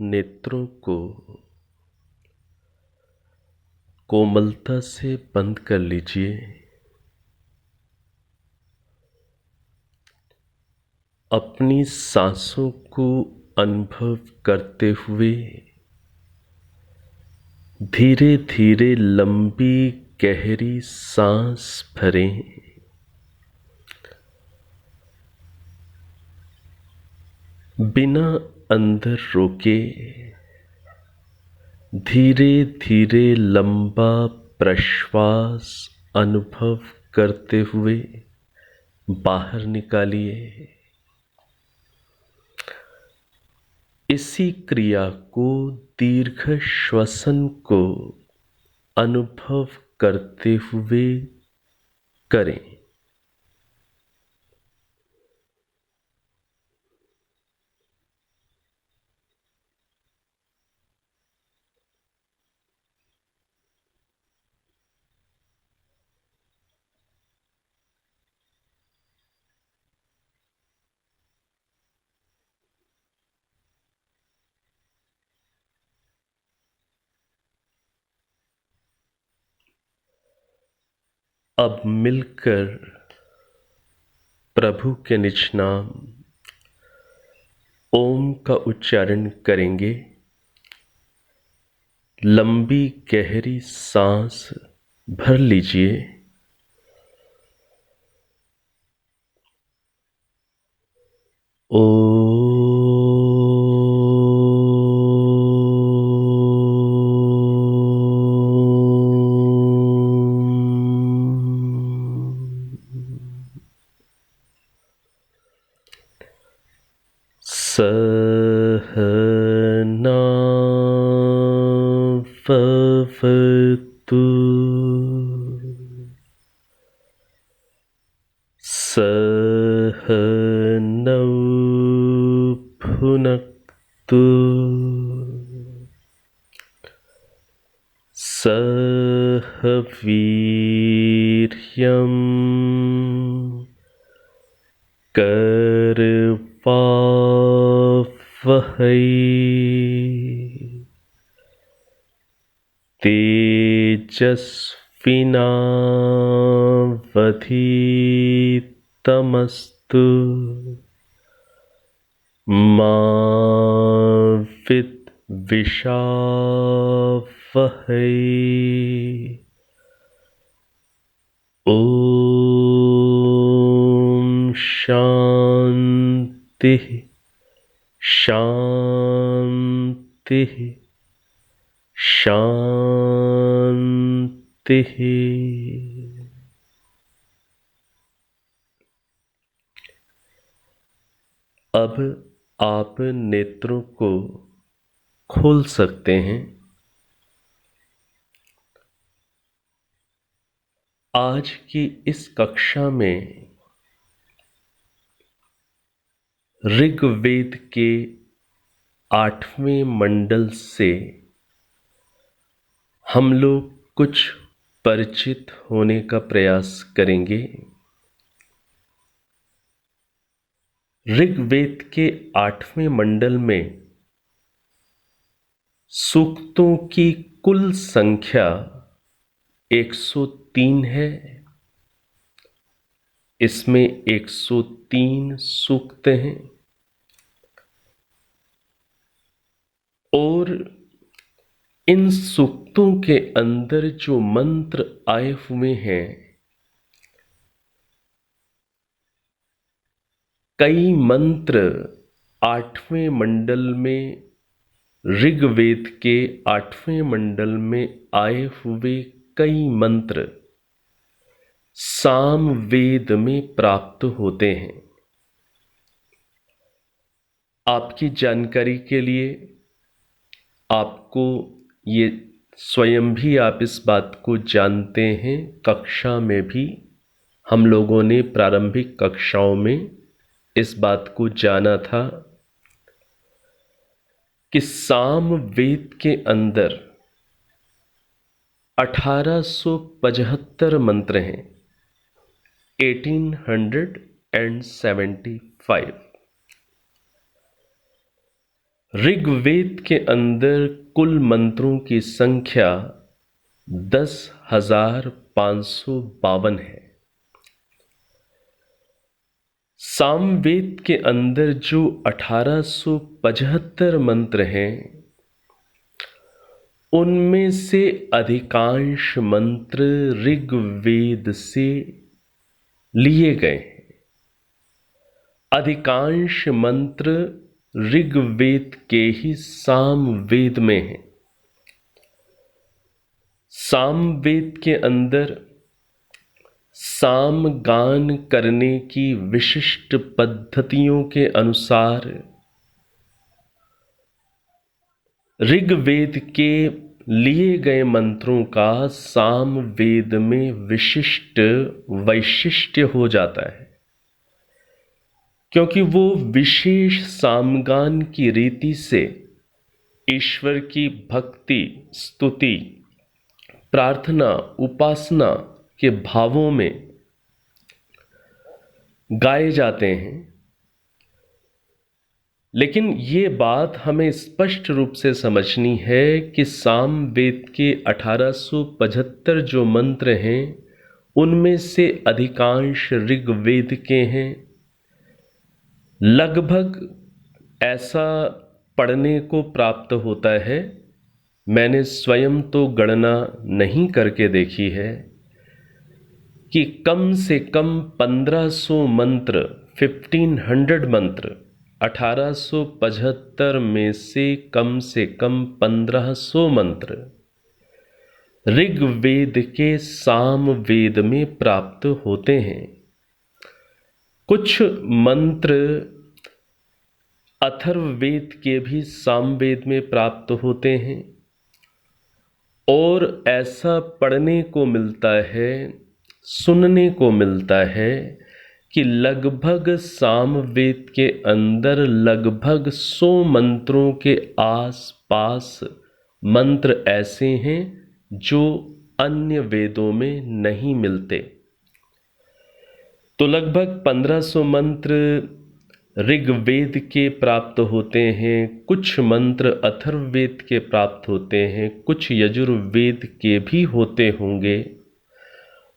नेत्रों को कोमलता से बंद कर लीजिए। अपनी सांसों को अनुभव करते हुए धीरे धीरे लंबी गहरी सांस भरें। बिना अंदर रोके धीरे धीरे लंबा प्रश्वास अनुभव करते हुए बाहर निकालिए। इसी क्रिया को दीर्घ श्वसन को अनुभव करते हुए करें। अब मिलकर प्रभु के निज नाम ओम का उच्चारण करेंगे। लंबी गहरी सांस भर लीजिए। सहना भवतु सहनौ भुनक्तु सह वीर्यं करवावहै तेजस्विनावधीतमस्तु मा विद्विषावहै। ओम शांति शांति शांति। अब आप नेत्रों को खोल सकते हैं। आज की इस कक्षा में ऋग्वेद के 8वें मंडल से हम लोग कुछ परिचित होने का प्रयास करेंगे। ऋग्वेद के 8वें मंडल में सूक्तों की कुल संख्या 103 है। इसमें 103 सूक्त हैं और इन सूक्तों के अंदर जो मंत्र आए हुए हैं, कई मंत्र 8वें मंडल में ऋग्वेद के 8वें मंडल में आए हुए कई मंत्र सामवेद में प्राप्त होते हैं। आपकी जानकारी के लिए आपको ये स्वयं भी आप इस बात को जानते हैं, कक्षा में भी हम लोगों ने प्रारंभिक कक्षाओं में इस बात को जाना था कि सामवेद के अंदर 1875 मंत्र हैं, 1875। ऋग्वेद के अंदर कुल मंत्रों की संख्या 10,552 है। सामवेद के अंदर जो 1875 मंत्र हैं, उनमें से अधिकांश मंत्र ऋग्वेद से लिए गए हैं। अधिकांश मंत्र ऋग्वेद के ही सामवेद में हैं। सामवेद के अंदर सामगान करने की विशिष्ट पद्धतियों के अनुसार ऋग्वेद के लिए गए मंत्रों का सामवेद में विशिष्ट वैशिष्ट्य हो जाता है, क्योंकि वो विशेष सामगान की रीति से ईश्वर की भक्ति, स्तुति, प्रार्थना, उपासना के भावों में गाए जाते हैं। लेकिन ये बात हमें स्पष्ट रूप से समझनी है कि सामवेद के 1875 जो मंत्र हैं, उनमें से अधिकांश ऋग्वेद के हैं। लगभग ऐसा पढ़ने को प्राप्त होता है, मैंने स्वयं तो गणना नहीं करके देखी है, कि कम से कम 1500 मंत्र, 1500 मंत्र 1875 में से कम 1500 मंत्र ऋग्वेद के सामवेद में प्राप्त होते हैं। कुछ मंत्र अथर्ववेद के भी सामवेद में प्राप्त होते हैं, और ऐसा पढ़ने को मिलता है, सुनने को मिलता है कि लगभग सामवेद के अंदर लगभग 100 मंत्रों के आसपास मंत्र ऐसे हैं जो अन्य वेदों में नहीं मिलते। तो लगभग 1500 मंत्र ऋग्वेद के प्राप्त होते हैं, कुछ मंत्र अथर्ववेद के प्राप्त होते हैं, कुछ यजुर्वेद के भी होते होंगे,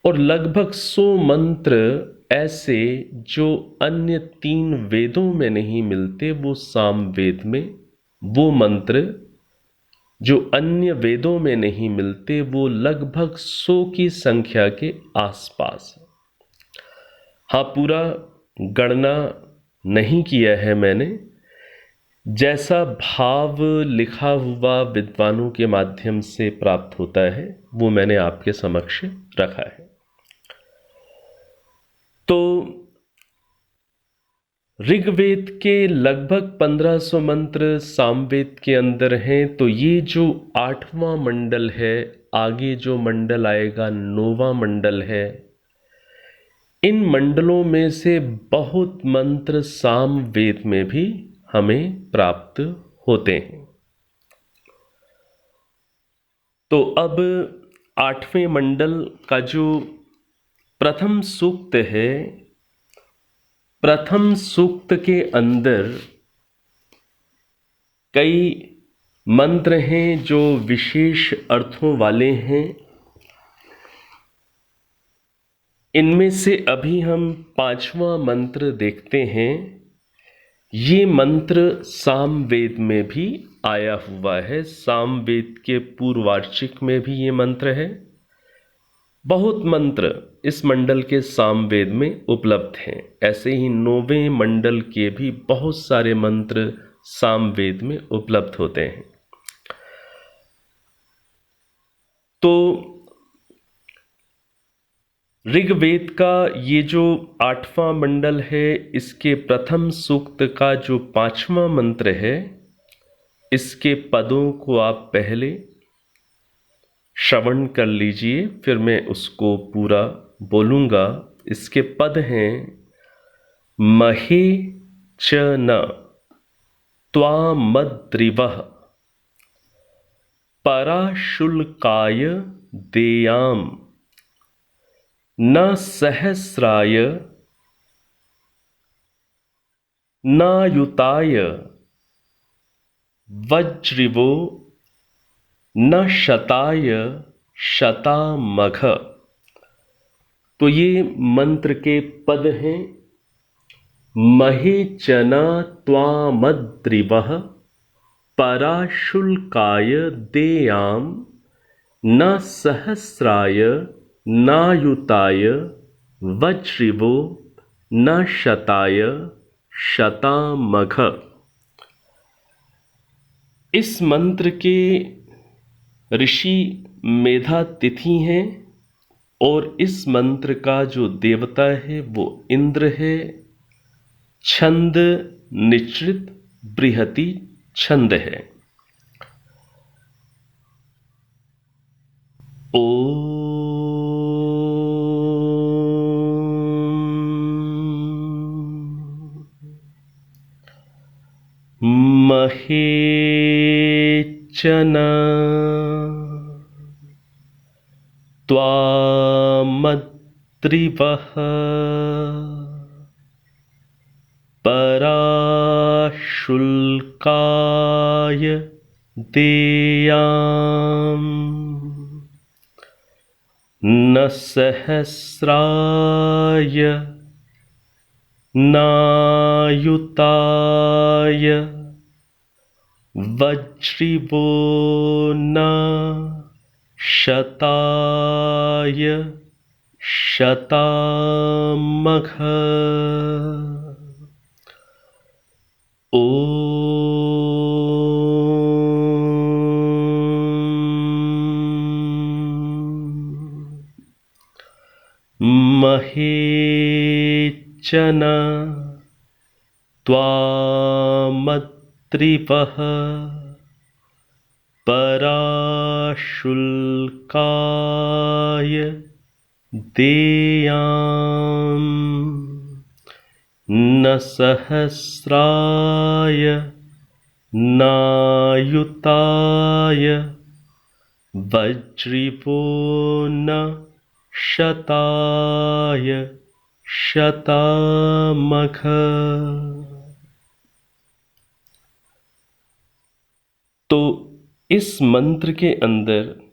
और लगभग 100 मंत्र ऐसे जो अन्य 3 वेदों में नहीं मिलते, वो सामवेद में, वो मंत्र जो अन्य वेदों में नहीं मिलते, वो लगभग 100 की संख्या के आसपास। हाँ, पूरा गणना नहीं किया है मैंने, जैसा भाव लिखा हुआ विद्वानों के माध्यम से प्राप्त होता है वो मैंने आपके समक्ष रखा है। तो ऋग्वेद के लगभग 1500 मंत्र सामवेद के अंदर हैं। तो ये जो 8वां मंडल है, आगे जो मंडल आएगा 9वां मंडल है, इन मंडलों में से बहुत मंत्र सामवेद में भी हमें प्राप्त होते हैं। तो अब 8वें मंडल का जो प्रथम सूक्त है, प्रथम सूक्त के अंदर कई मंत्र हैं जो विशेष अर्थों वाले हैं। इनमें से अभी हम 5वां मंत्र देखते हैं। ये मंत्र सामवेद में भी आया हुआ है, सामवेद के पूर्ववार्षिक में भी ये मंत्र है। बहुत मंत्र इस मंडल के सामवेद में उपलब्ध हैं। ऐसे ही 9वें मंडल के भी बहुत सारे मंत्र सामवेद में उपलब्ध होते हैं। तो ऋग्वेद का ये जो 8वां मंडल है, इसके प्रथम सूक्त का जो 5वां मंत्र है, इसके पदों को आप पहले श्रवण कर लीजिए, फिर मैं उसको पूरा बोलूँगा। इसके पद हैं महे च न त्वामद्रिवः पराशुल्काय देयाम न सहस्राय न युताय वज्रिवो न शताय शतामघ। तो ये मंत्र के पद हैं। महे च त्वामद्रिवः पराशुल्काय देयाम न सहस्राय नायुताय वज्रिवो न शताय शतामघ। इस मंत्र के ऋषि मेधातिथि हैं और इस मंत्र का जो देवता है वो इंद्र है। छंद निश्रित बृहति छंद है। महे च त्वामद्रिवः पराशुल्काय देयाम न सहस्राय नायुताय वज्रिवो न शताय शतामघ। महे च त्वामद्रिवः पराशुल्काय देयाम न सहस्राय नायुताय वज्रिवो न शताय शतामघ। तो इस मंत्र के अंदर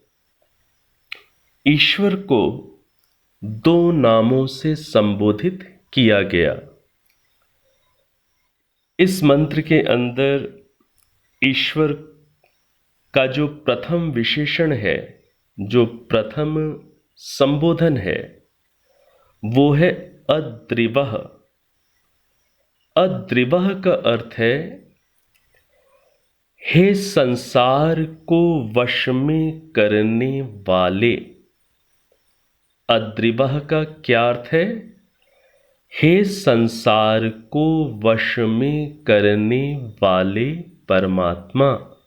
ईश्वर को दो नामों से संबोधित किया गया। इस मंत्र के अंदर ईश्वर का जो प्रथम विशेषण है, जो प्रथम संबोधन है, वो है अद्रिवः। अद्रिवः का अर्थ है हे संसार को वश में करने वाले। अद्रिवः का क्या अर्थ है? हे संसार को वश में करने वाले परमात्मा।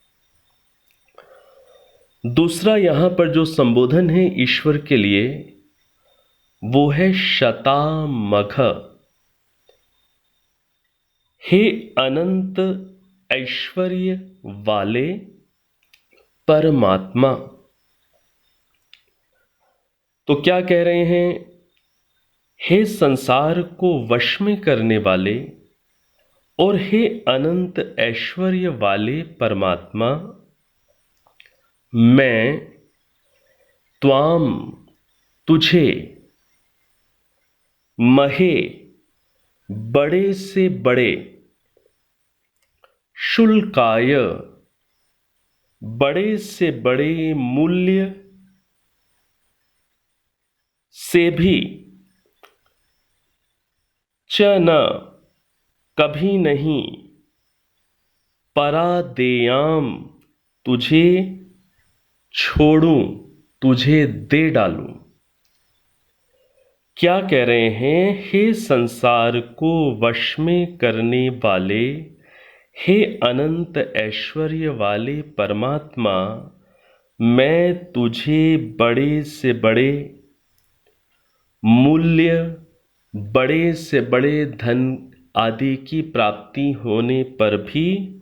दूसरा यहां पर जो संबोधन है ईश्वर के लिए वो है शतामघ। हे अनंत ऐश्वर्य वाले परमात्मा। तो क्या कह रहे हैं? हे संसार को वश में करने वाले और हे अनंत ऐश्वर्य वाले परमात्मा, मैं त्वाम तुझे महे बड़े से बड़े शुल्काय बड़े से बड़े मूल्य से भी च न कभी नहीं परादेयाम तुझे छोड़ूं, तुझे दे डालूं। क्या कह रहे हैं? हे संसार को वश में करने वाले, हे अनंत ऐश्वर्य वाले परमात्मा, मैं तुझे बड़े से बड़े मूल्य, बड़े से बड़े धन आदि की प्राप्ति होने पर भी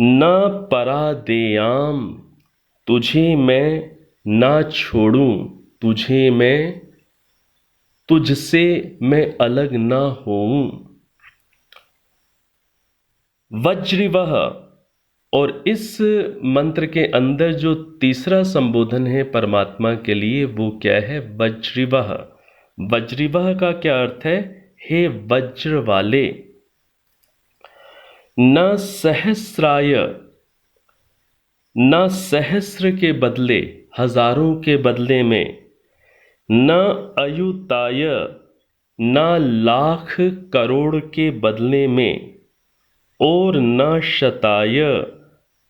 न परादेयाम तुझे मैं ना छोड़ूं, तुझे मैं तुझसे मैं अलग ना होऊं। वज्रिवः। और इस मंत्र के अंदर जो तीसरा संबोधन है परमात्मा के लिए वो क्या है? वज्रिवः। वज्रिवः का क्या अर्थ है? हे वज्र वाले। न सहस्राय, न सहस्र के बदले, हजारों के बदले में, न अयुताय, न लाख करोड़ के बदले में, और न शताय,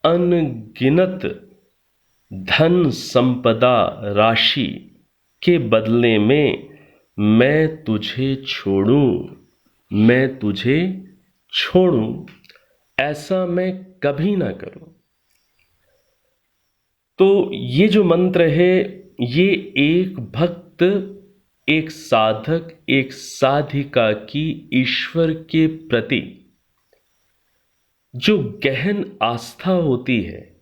अनगिनत धन संपदा राशि के बदले में मैं तुझे छोड़ूं, मैं तुझे छोड़ूं, ऐसा मैं कभी ना करूं। तो ये जो मंत्र है ये एक भक्त, एक साधक, एक साधिका की ईश्वर के प्रति जो गहन आस्था होती है,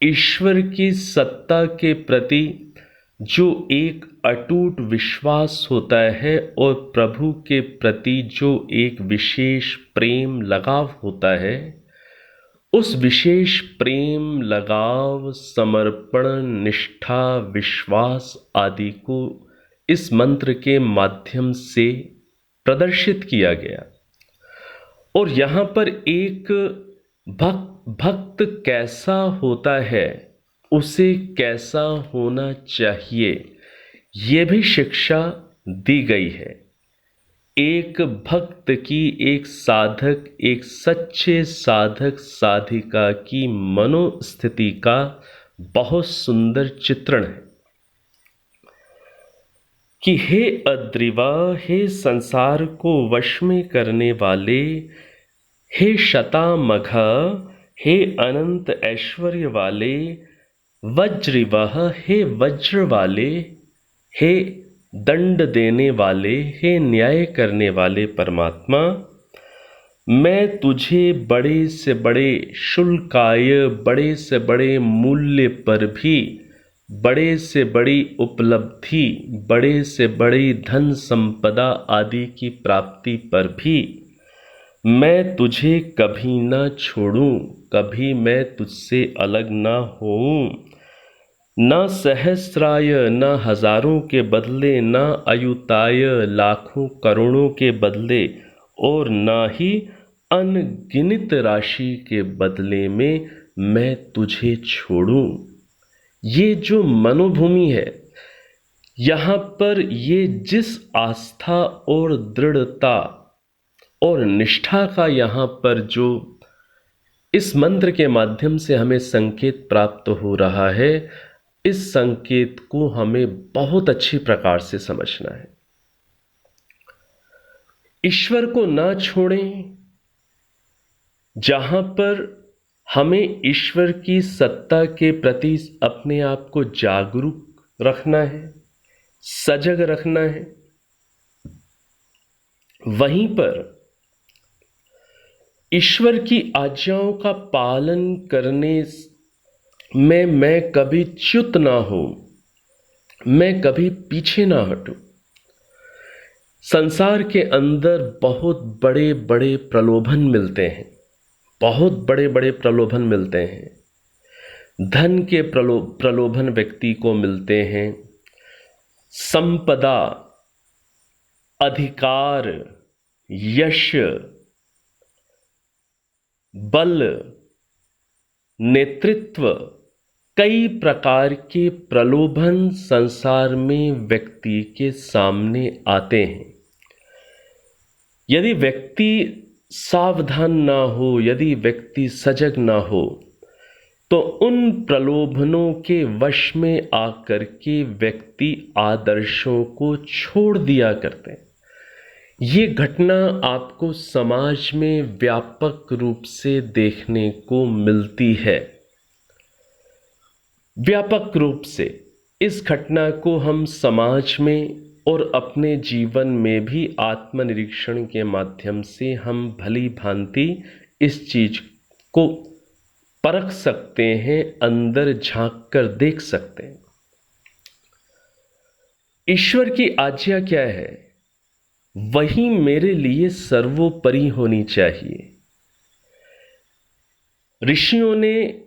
ईश्वर की सत्ता के प्रति जो एक अटूट विश्वास होता है, और प्रभु के प्रति जो एक विशेष प्रेम लगाव होता है, उस विशेष प्रेम लगाव, समर्पण, निष्ठा, विश्वास आदि को इस मंत्र के माध्यम से प्रदर्शित किया गया। और यहाँ पर एक भक्त कैसा होता है, उसे कैसा होना चाहिए, ये भी शिक्षा दी गई है। एक भक्त की, एक साधक, एक सच्चे साधक साधिका की मनोस्थिति का बहुत सुंदर चित्रण है कि हे अद्रिवा, हे संसार को वश में करने वाले, हे शतामघ, हे अनंत ऐश्वर्य वाले, वज्रिवः, हे वज्र वाले, हे दंड देने वाले, हे न्याय करने वाले परमात्मा, मैं तुझे बड़े से बड़े शुल्काय, बड़े से बड़े मूल्य पर भी, बड़े से बड़ी उपलब्धि, बड़े से बड़ी धन संपदा आदि की प्राप्ति पर भी मैं तुझे कभी ना छोड़ूं, कभी मैं तुझसे अलग ना होऊं। न सहस्राय, न हजारों के बदले, न अयुताय, लाखों करोड़ों के बदले, और न ही अनगिनत राशि के बदले में मैं तुझे छोड़ूं। ये जो मनोभूमि है, यहाँ पर ये जिस आस्था और दृढ़ता और निष्ठा का यहाँ पर जो इस मंत्र के माध्यम से हमें संकेत प्राप्त हो रहा है, इस संकेत को हमें बहुत अच्छी प्रकार से समझना है। ईश्वर को ना छोड़ें। जहां पर हमें ईश्वर की सत्ता के प्रति अपने आप को जागरूक रखना है, सजग रखना है, वहीं पर ईश्वर की आज्ञाओं का पालन करने में मैं कभी च्युत ना हो, मैं कभी पीछे ना हटूं। संसार के अंदर बहुत बड़े बड़े प्रलोभन मिलते हैं, बहुत बड़े बड़े प्रलोभन मिलते हैं। धन के प्रलोभन व्यक्ति को मिलते हैं, संपदा, अधिकार, यश, बल, नेतृत्व, कई प्रकार के प्रलोभन संसार में व्यक्ति के सामने आते हैं। यदि व्यक्ति सावधान ना हो, यदि व्यक्ति सजग ना हो, तो उन प्रलोभनों के वश में आकर के व्यक्ति आदर्शों को छोड़ दिया करते हैं। ये घटना आपको समाज में व्यापक रूप से देखने को मिलती है। व्यापक रूप से इस घटना को हम समाज में और अपने जीवन में भी आत्मनिरीक्षण के माध्यम से हम भली भांति इस चीज को परख सकते हैं, अंदर झांक कर देख सकते हैं। ईश्वर की आज्ञा क्या है? वही मेरे लिए सर्वोपरि होनी चाहिए। ऋषियों ने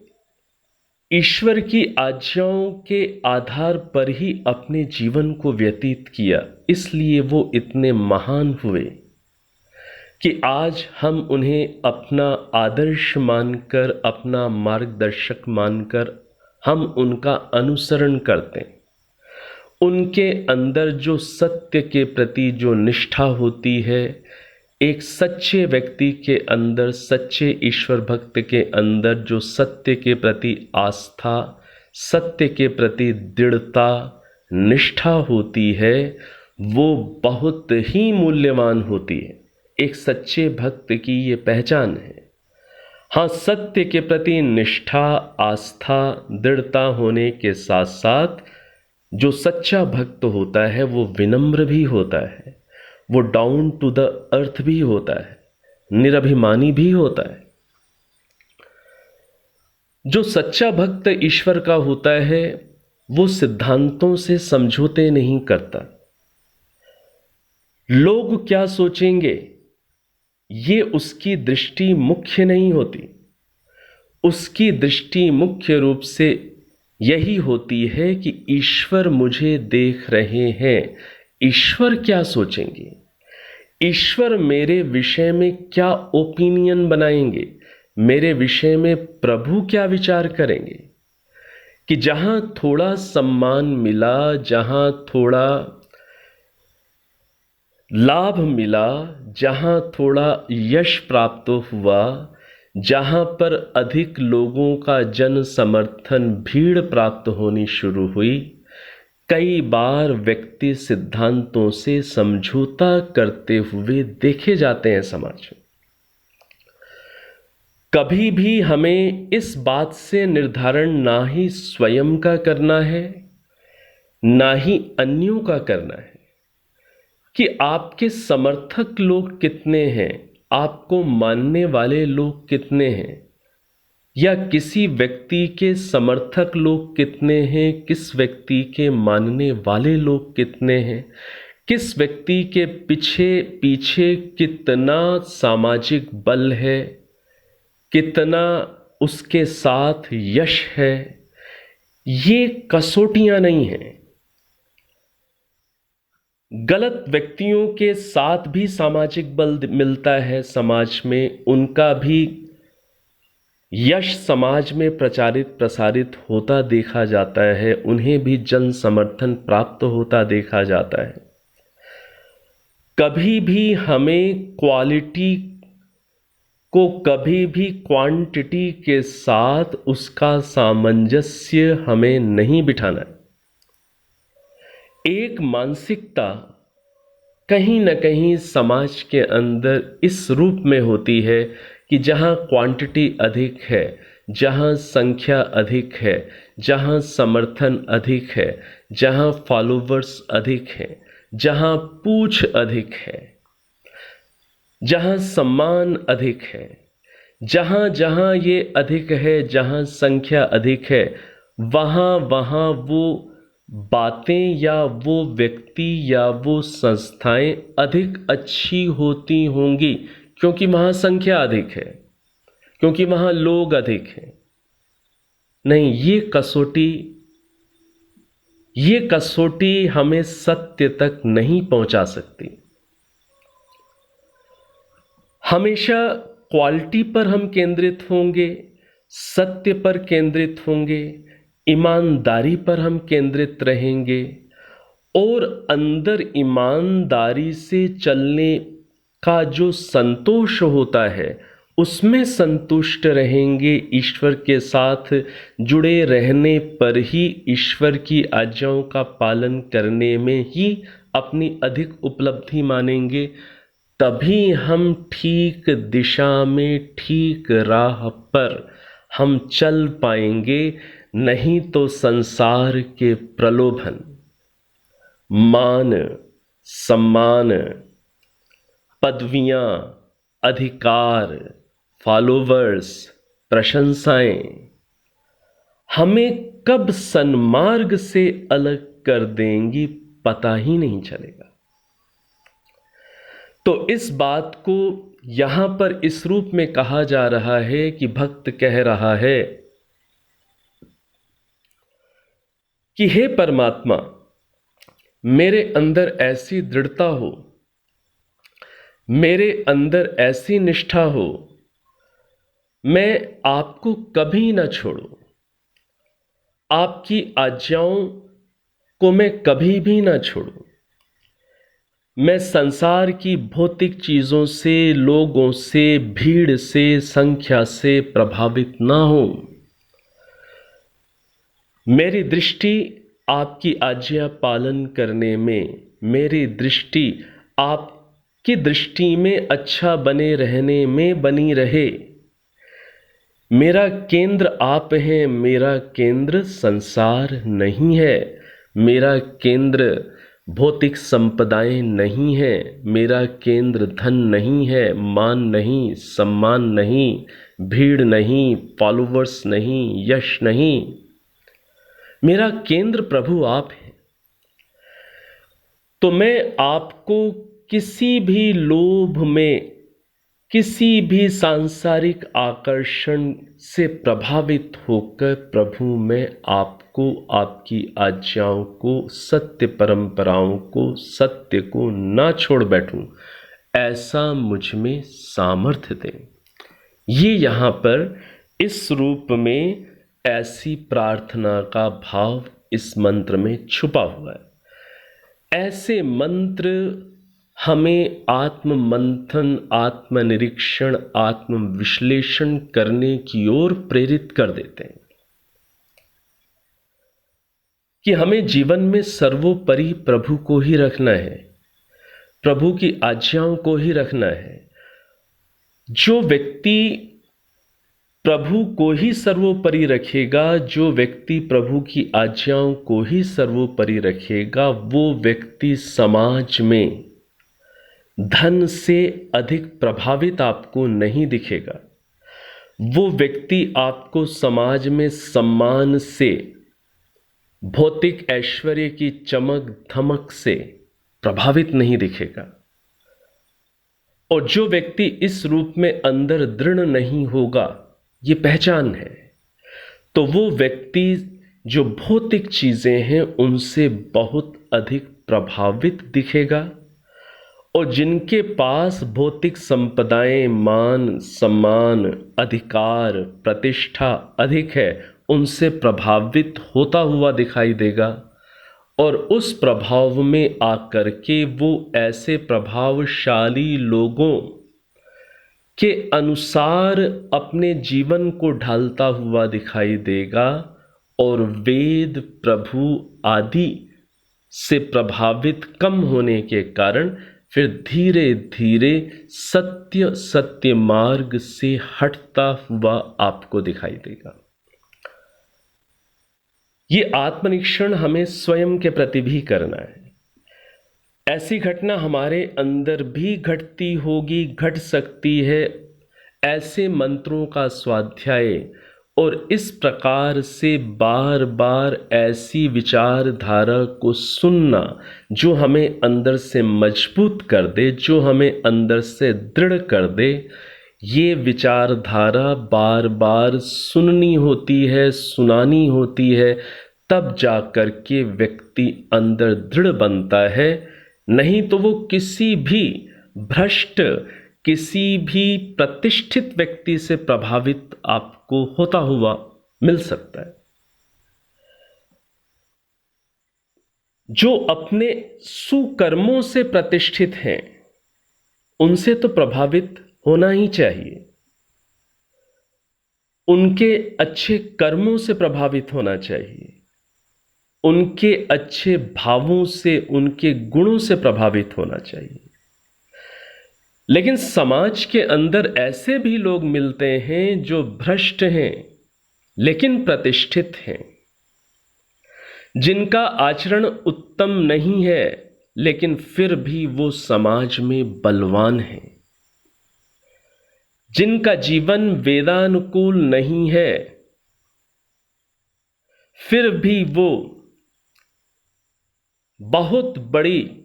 ईश्वर की आज्ञाओं के आधार पर ही अपने जीवन को व्यतीत किया, इसलिए वो इतने महान हुए कि आज हम उन्हें अपना आदर्श मानकर, अपना मार्गदर्शक मानकर हम उनका अनुसरण करते हैं। उनके अंदर जो सत्य के प्रति जो निष्ठा होती है, एक सच्चे व्यक्ति के अंदर, सच्चे ईश्वर भक्त के अंदर जो सत्य के प्रति आस्था, सत्य के प्रति दृढ़ता, निष्ठा होती है, वो बहुत ही मूल्यवान होती है। एक सच्चे भक्त की ये पहचान है। हाँ, सत्य के प्रति निष्ठा, आस्था, दृढ़ता होने के साथ साथ जो सच्चा भक्त होता है वो विनम्र भी होता है, वो डाउन टू द अर्थ भी होता है, निरभिमानी भी होता है। जो सच्चा भक्त ईश्वर का होता है वो सिद्धांतों से समझौते नहीं करता। लोग क्या सोचेंगे ये उसकी दृष्टि मुख्य नहीं होती। उसकी दृष्टि मुख्य रूप से यही होती है कि ईश्वर मुझे देख रहे हैं, ईश्वर क्या सोचेंगे, ईश्वर मेरे विषय में क्या ओपिनियन बनाएंगे, मेरे विषय में प्रभु क्या विचार करेंगे। कि जहां थोड़ा सम्मान मिला, जहां थोड़ा लाभ मिला, जहां थोड़ा यश प्राप्त हुआ, जहां पर अधिक लोगों का जन समर्थन, भीड़ प्राप्त होनी शुरू हुई, कई बार व्यक्ति सिद्धांतों से समझौता करते हुए देखे जाते हैं समाज में। कभी भी हमें इस बात से निर्धारण ना ही स्वयं का करना है, ना ही अन्यों का करना है कि आपके समर्थक लोग कितने हैं, आपको मानने वाले लोग कितने हैं, या किसी व्यक्ति के समर्थक लोग कितने हैं, किस व्यक्ति के मानने वाले लोग कितने हैं, किस व्यक्ति के पीछे पीछे कितना सामाजिक बल है, कितना उसके साथ यश है, ये कसौटियां नहीं हैं। गलत व्यक्तियों के साथ भी सामाजिक बल मिलता है, समाज में उनका भी यश समाज में प्रचारित प्रसारित होता देखा जाता है, उन्हें भी जन समर्थन प्राप्त होता देखा जाता है। कभी भी हमें क्वालिटी को कभी भी क्वांटिटी के साथ उसका सामंजस्य हमें नहीं बिठाना है। एक मानसिकता कहीं न कहीं समाज के अंदर इस रूप में होती है कि जहां क्वांटिटी अधिक है, जहां संख्या अधिक है, जहां समर्थन अधिक है, जहां फॉलोवर्स अधिक हैं, जहां पूछ अधिक है, जहां सम्मान अधिक है, जहां जहां ये अधिक है, जहां संख्या अधिक है, वहां वहां वो बातें या वो व्यक्ति या वो संस्थाएं अधिक अच्छी होती होंगी, क्योंकि वहां संख्या अधिक है, क्योंकि वहां लोग अधिक हैं। नहीं, ये कसौटी हमें सत्य तक नहीं पहुंचा सकती। हमेशा क्वालिटी पर हम केंद्रित होंगे, सत्य पर केंद्रित होंगे, ईमानदारी पर हम केंद्रित रहेंगे और अंदर ईमानदारी से चलने का जो संतोष होता है उसमें संतुष्ट रहेंगे। ईश्वर के साथ जुड़े रहने पर ही, ईश्वर की आज्ञाओं का पालन करने में ही अपनी अधिक उपलब्धि मानेंगे। तभी हम ठीक दिशा में, ठीक राह पर हम चल पाएंगे। नहीं तो संसार के प्रलोभन, मान सम्मान, पदवियां, अधिकार, फॉलोवर्स, प्रशंसाएं हमें कब सन्मार्ग से अलग कर देंगी पता ही नहीं चलेगा। तो इस बात को यहां पर इस रूप में कहा जा रहा है कि भक्त कह रहा है कि हे परमात्मा, मेरे अंदर ऐसी दृढ़ता हो, मेरे अंदर ऐसी निष्ठा हो, मैं आपको कभी ना छोड़ूं, आपकी आज्ञाओं को मैं कभी भी ना छोड़ूं, मैं संसार की भौतिक चीजों से, लोगों से, भीड़ से, संख्या से प्रभावित ना हूं। मेरी दृष्टि आपकी आज्ञा पालन करने में, मेरी दृष्टि आपकी दृष्टि में अच्छा बने रहने में बनी रहे। मेरा केंद्र आप हैं, मेरा केंद्र संसार नहीं है, मेरा केंद्र भौतिक संपदाएं नहीं है, मेरा केंद्र धन नहीं है, मान नहीं, सम्मान नहीं, भीड़ नहीं, फॉलोवर्स नहीं, यश नहीं। मेरा केंद्र प्रभु आप हैं। तो मैं आपको किसी भी लोभ में, किसी भी सांसारिक आकर्षण से प्रभावित होकर प्रभु मैं आपको, आपकी आज्ञाओं को, सत्य परंपराओं को, सत्य को ना छोड़ बैठूं, ऐसा मुझ में सामर्थ्य दें। ये यहाँ पर इस रूप में ऐसी प्रार्थना का भाव इस मंत्र में छुपा हुआ है। ऐसे मंत्र हमें आत्म मंथन, आत्मनिरीक्षण, आत्म विश्लेषण करने की ओर प्रेरित कर देते हैं कि हमें जीवन में सर्वोपरि प्रभु को ही रखना है, प्रभु की आज्ञाओं को ही रखना है। जो व्यक्ति प्रभु को ही सर्वोपरि रखेगा, जो व्यक्ति प्रभु की आज्ञाओं को ही सर्वोपरि रखेगा, वो व्यक्ति समाज में धन से अधिक प्रभावित आपको नहीं दिखेगा। वो व्यक्ति आपको समाज में सम्मान से, भौतिक ऐश्वर्य की चमक धमक से प्रभावित नहीं दिखेगा। और जो व्यक्ति इस रूप में अंदर दृढ़ नहीं होगा, ये पहचान है, तो वो व्यक्ति जो भौतिक चीजें हैं उनसे बहुत अधिक प्रभावित दिखेगा। और जिनके पास भौतिक संपदाएं, मान, सम्मान, अधिकार, प्रतिष्ठा अधिक है, उनसे प्रभावित होता हुआ दिखाई देगा। और उस प्रभाव में आकर के वो ऐसे प्रभावशाली लोगों के अनुसार अपने जीवन को ढालता हुआ दिखाई देगा। और वेद, प्रभु आदि से प्रभावित कम होने के कारण फिर धीरे धीरे सत्य मार्ग से हटता हुआ आपको दिखाई देगा। ये आत्मनिरीक्षण हमें स्वयं के प्रति भी करना है। ऐसी घटना हमारे अंदर भी घटती होगी, घट सकती है। ऐसे मंत्रों का स्वाध्याय और इस प्रकार से बार बार ऐसी विचारधारा को सुनना जो हमें अंदर से मजबूत कर दे, जो हमें अंदर से दृढ़ कर दे, ये विचारधारा बार बार सुननी होती है, सुनानी होती है, तब जाकर के व्यक्ति अंदर दृढ़ बनता है। नहीं तो वो किसी भी भ्रष्ट, किसी भी प्रतिष्ठित व्यक्ति से प्रभावित आपको होता हुआ मिल सकता है। जो अपने सुकर्मों से प्रतिष्ठित हैं, उनसे तो प्रभावित होना ही चाहिए, उनके अच्छे कर्मों से प्रभावित होना चाहिए, उनके अच्छे भावों से, उनके गुणों से प्रभावित होना चाहिए। लेकिन समाज के अंदर ऐसे भी लोग मिलते हैं जो भ्रष्ट हैं लेकिन प्रतिष्ठित हैं, जिनका आचरण उत्तम नहीं है लेकिन फिर भी वो समाज में बलवान हैं, जिनका जीवन वेदानुकूल नहीं है फिर भी वो बहुत बड़ी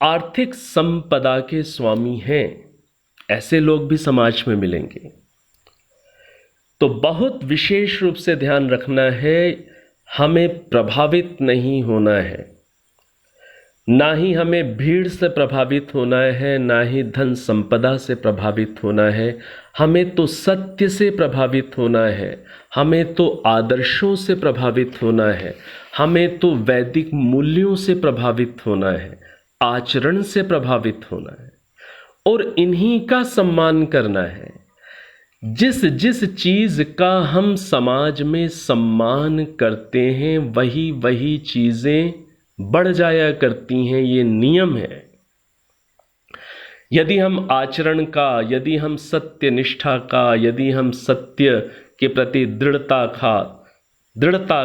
आर्थिक संपदा के स्वामी हैं। ऐसे लोग भी समाज में मिलेंगे। तो बहुत विशेष रूप से ध्यान रखना है, हमें प्रभावित नहीं होना है, ना ही हमें भीड़ से प्रभावित होना है, ना ही धन संपदा से प्रभावित होना है। हमें तो सत्य से प्रभावित होना है, हमें तो आदर्शों से प्रभावित होना है, हमें तो वैदिक मूल्यों से प्रभावित होना है, आचरण से प्रभावित होना है और इन्हीं का सम्मान करना है। जिस जिस चीज का हम समाज में सम्मान करते हैं वही वही चीजें बढ़ जाया करती हैं, ये नियम है। यदि हम आचरण का, यदि हम सत्य निष्ठा का, यदि हम सत्य के प्रति दृढ़ता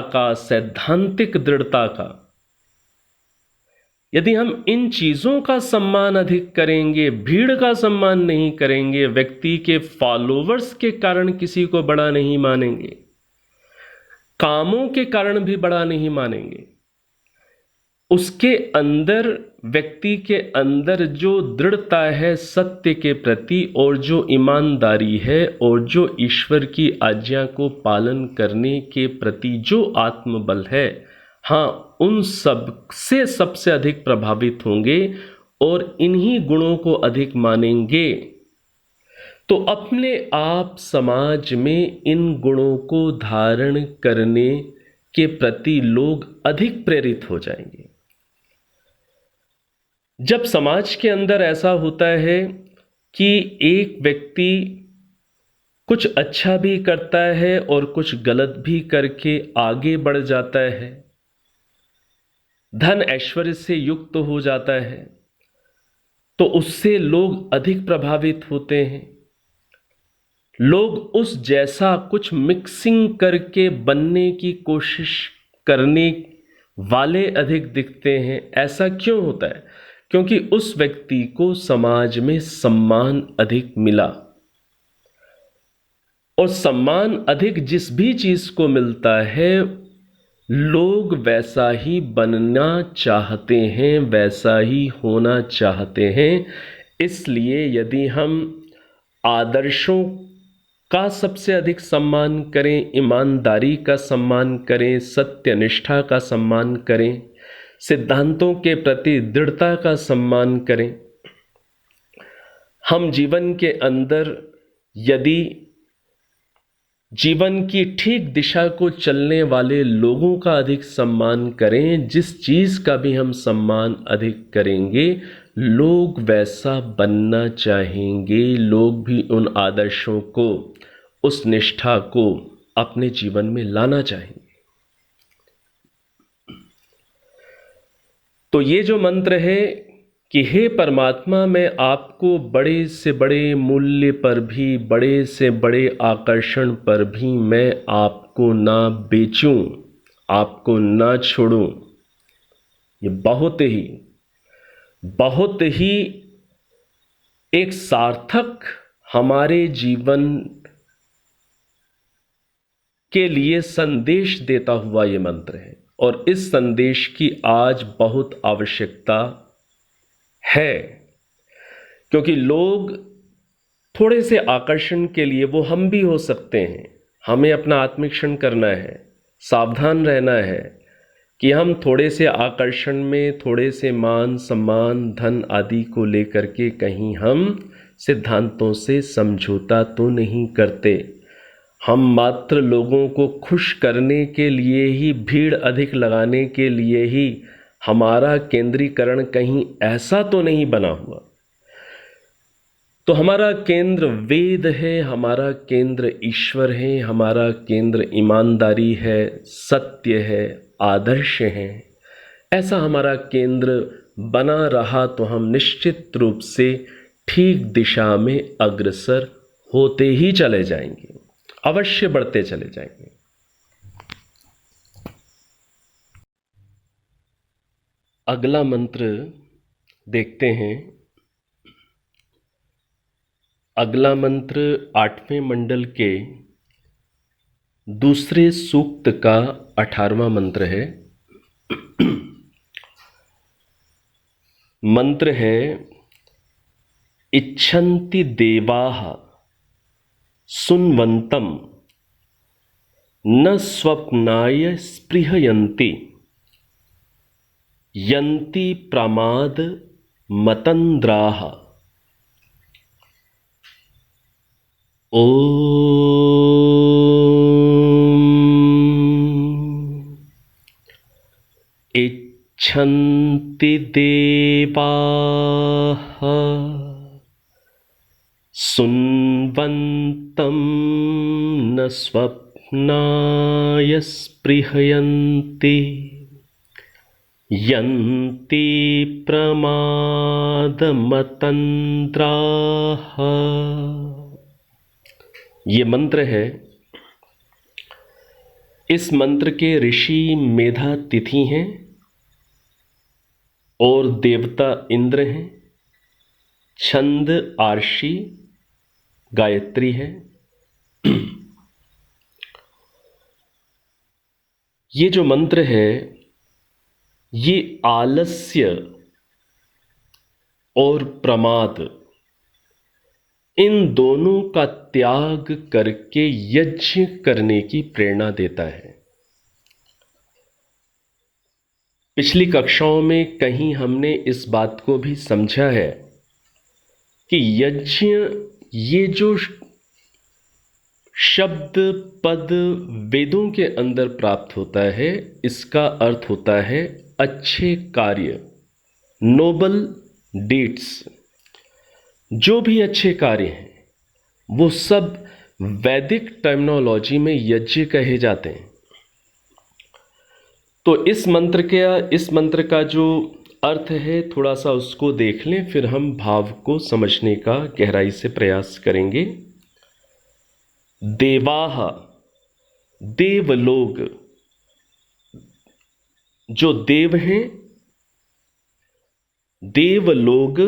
का, सैद्धांतिक दृढ़ता का, यदि हम इन चीजों का सम्मान अधिक करेंगे, भीड़ का सम्मान नहीं करेंगे, व्यक्ति के फॉलोवर्स के कारण किसी को बड़ा नहीं मानेंगे, कामों के कारण भी बड़ा नहीं मानेंगे, उसके अंदर, व्यक्ति के अंदर जो दृढ़ता है सत्य के प्रति और जो ईमानदारी है और जो ईश्वर की आज्ञा को पालन करने के प्रति जो आत्मबल है, हाँ, उन सब से सबसे अधिक प्रभावित होंगे और इन्हीं गुणों को अधिक मानेंगे। तो अपने आप समाज में इन गुणों को धारण करने के प्रति लोग अधिक प्रेरित हो जाएंगे। जब समाज के अंदर ऐसा होता है कि एक व्यक्ति कुछ अच्छा भी करता है और कुछ गलत भी करके आगे बढ़ जाता है, धन ऐश्वर्य से युक्त हो जाता है, तो उससे लोग अधिक प्रभावित होते हैं। लोग उस जैसा कुछ मिक्सिंग करके बनने की कोशिश करने वाले अधिक दिखते हैं। ऐसा क्यों होता है? क्योंकि उस व्यक्ति को समाज में सम्मान अधिक मिला, और सम्मान अधिक जिस भी चीज को मिलता है, लोग वैसा ही बनना चाहते हैं, वैसा ही होना चाहते हैं। इसलिए यदि हम आदर्शों का सबसे अधिक सम्मान करें, ईमानदारी का सम्मान करें, सत्यनिष्ठा का सम्मान करें, सिद्धांतों के प्रति दृढ़ता का सम्मान करें, हम जीवन के अंदर यदि जीवन की ठीक दिशा को चलने वाले लोगों का अधिक सम्मान करें, जिस चीज का भी हम सम्मान अधिक करेंगे, लोग वैसा बनना चाहेंगे, लोग भी उन आदर्शों को, उस निष्ठा को अपने जीवन में लाना चाहेंगे। तो ये जो मंत्र है कि हे परमात्मा, मैं आपको बड़े से बड़े मूल्य पर भी, बड़े से बड़े आकर्षण पर भी मैं आपको ना बेचूं, आपको ना छोड़ूं, ये बहुत ही एक सार्थक हमारे जीवन के लिए संदेश देता हुआ ये मंत्र है। और इस संदेश की आज बहुत आवश्यकता है, क्योंकि लोग थोड़े से आकर्षण के लिए, वो हम भी हो सकते हैं, हमें अपना आत्मरक्षण करना है, सावधान रहना है कि हम थोड़े से आकर्षण में, थोड़े से मान सम्मान धन आदि को लेकर के कहीं हम सिद्धांतों से समझौता तो नहीं करते। हम मात्र लोगों को खुश करने के लिए ही, भीड़ अधिक लगाने के लिए ही हमारा केंद्रीकरण कहीं ऐसा तो नहीं बना हुआ। तो हमारा केंद्र वेद है, हमारा केंद्र ईश्वर है, हमारा केंद्र ईमानदारी है, सत्य है, आदर्श है। ऐसा हमारा केंद्र बना रहा तो हम निश्चित रूप से ठीक दिशा में अग्रसर होते ही चले जाएंगे, अवश्य बढ़ते चले जाएंगे। अगला मंत्र देखते हैं। अगला मंत्र 8वें मंडल के दूसरे सूक्त का 18वां मंत्र है। मंत्र है, इच्छन्ति देवाः सुन्वन्तं न स्वप्नाय स्पृहयन्ति यन्ति प्रमाद मतन्द्राः। इच्छन्ति देवाः सुन्वन्तं न स्वप्नाय स्पृहयन्ति यन्ति प्रमादमतन्द्राः। ये मंत्र है। इस मंत्र के ऋषि मेधातिथि हैं और देवता इंद्र हैं। छंद आर्षि गायत्री है। ये जो मंत्र है ये आलस्य और प्रमाद इन दोनों का त्याग करके यज्ञ करने की प्रेरणा देता है। पिछली कक्षाओं में कहीं हमने इस बात को भी समझा है कि यज्ञ ये जो शब्द पद वेदों के अंदर प्राप्त होता है, इसका अर्थ होता है अच्छे कार्य, नोबल डीड्स। जो भी अच्छे कार्य हैं वो सब वैदिक टर्मिनोलॉजी में यज्ञ कहे जाते हैं। तो इस मंत्र का जो अर्थ है थोड़ा सा उसको देख लें, फिर हम भाव को समझने का गहराई से प्रयास करेंगे। देवाः देवलोग, जो देव हैं देवलोग,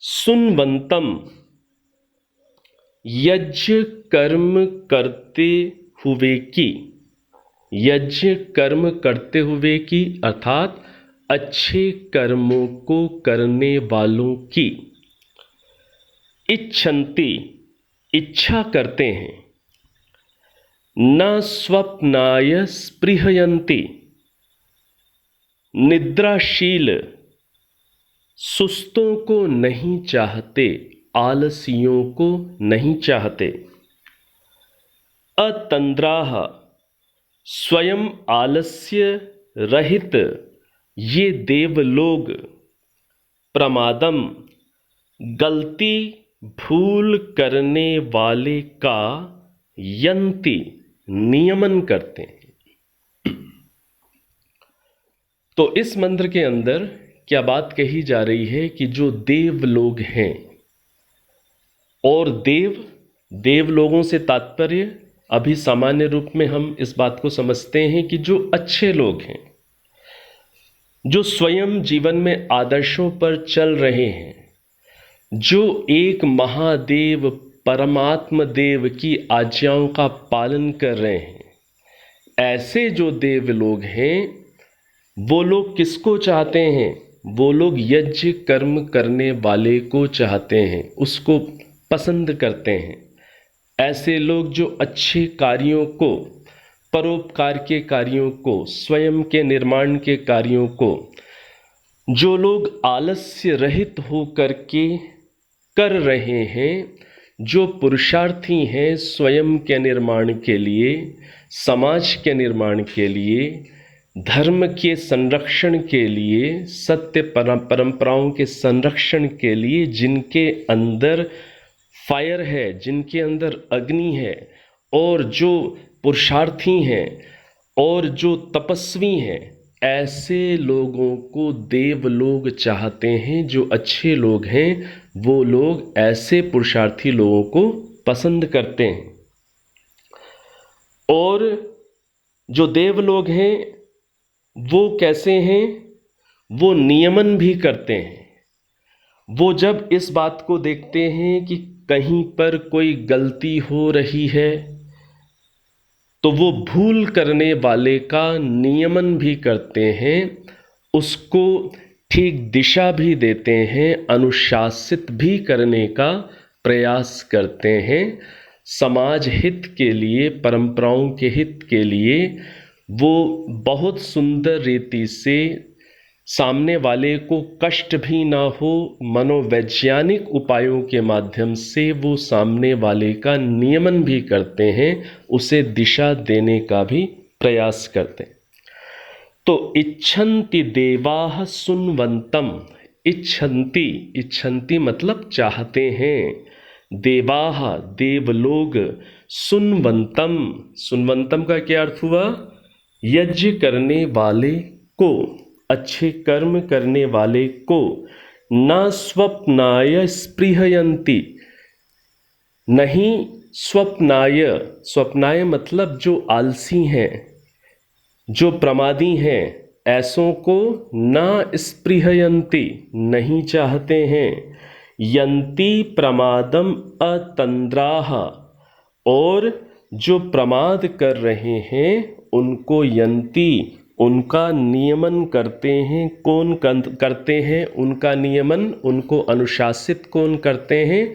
सुन्वन्तं यज्ञ कर्म करते हुए की, यज्ञ कर्म करते हुए की अर्थात अच्छे कर्मों को करने वालों की, इच्छन्ति इच्छा करते हैं, न स्वप्नाय स्पृहयन्ति निद्राशील सुस्तों को नहीं चाहते, आलसियों को नहीं चाहते। अतंद्राः स्वयं आलस्य रहित ये देवलोग, प्रमादम गलती भूल करने वाले का यन्ति नियमन करते हैं। तो इस मंत्र के अंदर क्या बात कही जा रही है कि जो देव लोग हैं, और देव लोगों से तात्पर्य अभी सामान्य रूप में हम इस बात को समझते हैं कि जो अच्छे लोग हैं, जो स्वयं जीवन में आदर्शों पर चल रहे हैं, जो एक महादेव परमात्म देव की आज्ञाओं का पालन कर रहे हैं, ऐसे जो देव लोग हैं वो लोग किसको चाहते हैं? वो लोग यज्ञ कर्म करने वाले को चाहते हैं, उसको पसंद करते हैं। ऐसे लोग जो अच्छे कार्यों को, परोपकार के कार्यों को, स्वयं के निर्माण के कार्यों को, जो लोग आलस्य रहित हो करके कर रहे हैं, जो पुरुषार्थी हैं स्वयं के निर्माण के लिए, समाज के निर्माण के लिए, धर्म के संरक्षण के लिए, सत्य परंपराओं के संरक्षण के लिए, जिनके अंदर फायर है, जिनके अंदर अग्नि है, और जो पुरुषार्थी हैं और जो तपस्वी हैं, ऐसे लोगों को देवलोग चाहते हैं। जो अच्छे लोग हैं वो लोग ऐसे पुरुषार्थी लोगों को पसंद करते हैं। और जो देवलोग हैं वो कैसे हैं? वो नियमन भी करते हैं। वो जब इस बात को देखते हैं कि कहीं पर कोई गलती हो रही है तो वो भूल करने वाले का नियमन भी करते हैं, उसको ठीक दिशा भी देते हैं, अनुशासित भी करने का प्रयास करते हैं। समाज हित के लिए, परंपराओं के हित के लिए वो बहुत सुंदर रीति से सामने वाले को कष्ट भी ना हो, मनोवैज्ञानिक उपायों के माध्यम से वो सामने वाले का नियमन भी करते हैं, उसे दिशा देने का भी प्रयास करते हैं। तो इच्छन्ति देवाः सुन्वन्तम, इच्छन्ति, इच्छन्ति मतलब चाहते हैं, देवाः देवलोग, सुन्वन्तम, सुन्वन्तम का क्या अर्थ हुआ? यज्ञ करने वाले को, अच्छे कर्म करने वाले को, न स्वप्नाय स्पृहयन्ति, नहीं स्वप्नाय, स्वप्नाय मतलब जो आलसी हैं, जो प्रमादी हैं, ऐसों को न स्पृहयन्ति नहीं चाहते हैं, यन्ति प्रमादम अतंद्राः, और जो प्रमाद कर रहे हैं उनको यन्ति, उनका नियमन करते हैं। कौन करते हैं उनका नियमन, उनको अनुशासित कौन करते हैं?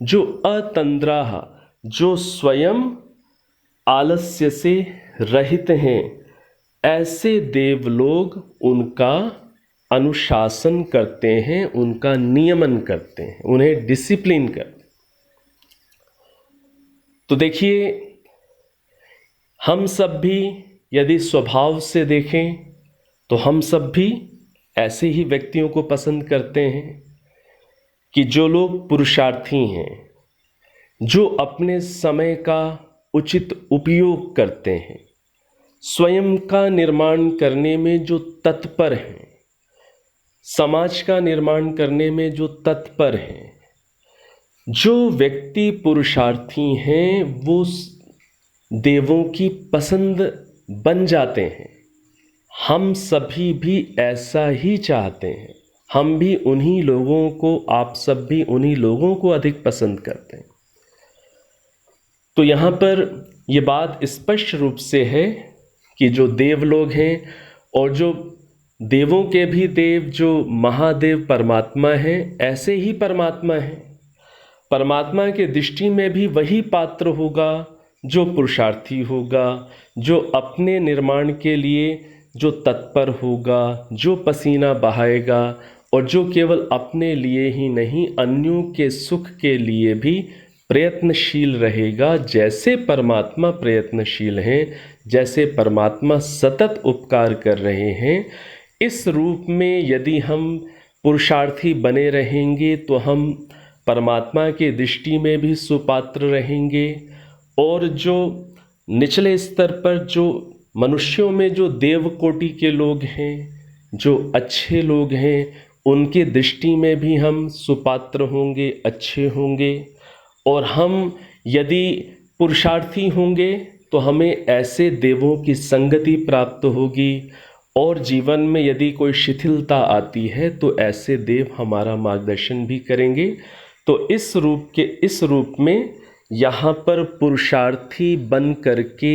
जो अतंद्राः, जो स्वयं आलस्य से रहित हैं, ऐसे देवलोग उनका अनुशासन करते हैं, उनका नियमन करते हैं, उन्हें डिसिप्लिन करते हैं। तो देखिए, हम सब भी यदि स्वभाव से देखें तो हम सब भी ऐसे ही व्यक्तियों को पसंद करते हैं कि जो लोग पुरुषार्थी हैं, जो अपने समय का उचित उपयोग करते हैं, स्वयं का निर्माण करने में जो तत्पर हैं, समाज का निर्माण करने में जो तत्पर हैं। जो व्यक्ति पुरुषार्थी हैं वो देवों की पसंद बन जाते हैं। हम सभी भी ऐसा ही चाहते हैं, हम भी उन्हीं लोगों को, आप सब भी उन्हीं लोगों को अधिक पसंद करते हैं। तो यहाँ पर ये बात स्पष्ट रूप से है कि जो देव लोग हैं और जो देवों के भी देव, जो महादेव परमात्मा हैं, ऐसे ही परमात्मा हैं। परमात्मा के दृष्टि में भी वही पात्र होगा जो पुरुषार्थी होगा, जो अपने निर्माण के लिए जो तत्पर होगा, जो पसीना बहाएगा और जो केवल अपने लिए ही नहीं अन्यों के सुख के लिए भी प्रयत्नशील रहेगा। जैसे परमात्मा प्रयत्नशील हैं, जैसे परमात्मा सतत उपकार कर रहे हैं, इस रूप में यदि हम पुरुषार्थी बने रहेंगे तो हम परमात्मा के दृष्टि में भी सुपात्र रहेंगे। और जो निचले स्तर पर जो मनुष्यों में जो देव कोटि के लोग हैं, जो अच्छे लोग हैं, उनके दृष्टि में भी हम सुपात्र होंगे, अच्छे होंगे। और हम यदि पुरुषार्थी होंगे तो हमें ऐसे देवों की संगति प्राप्त होगी। और जीवन में यदि कोई शिथिलता आती है तो ऐसे देव हमारा मार्गदर्शन भी करेंगे। तो इस रूप में यहाँ पर पुरुषार्थी बन करके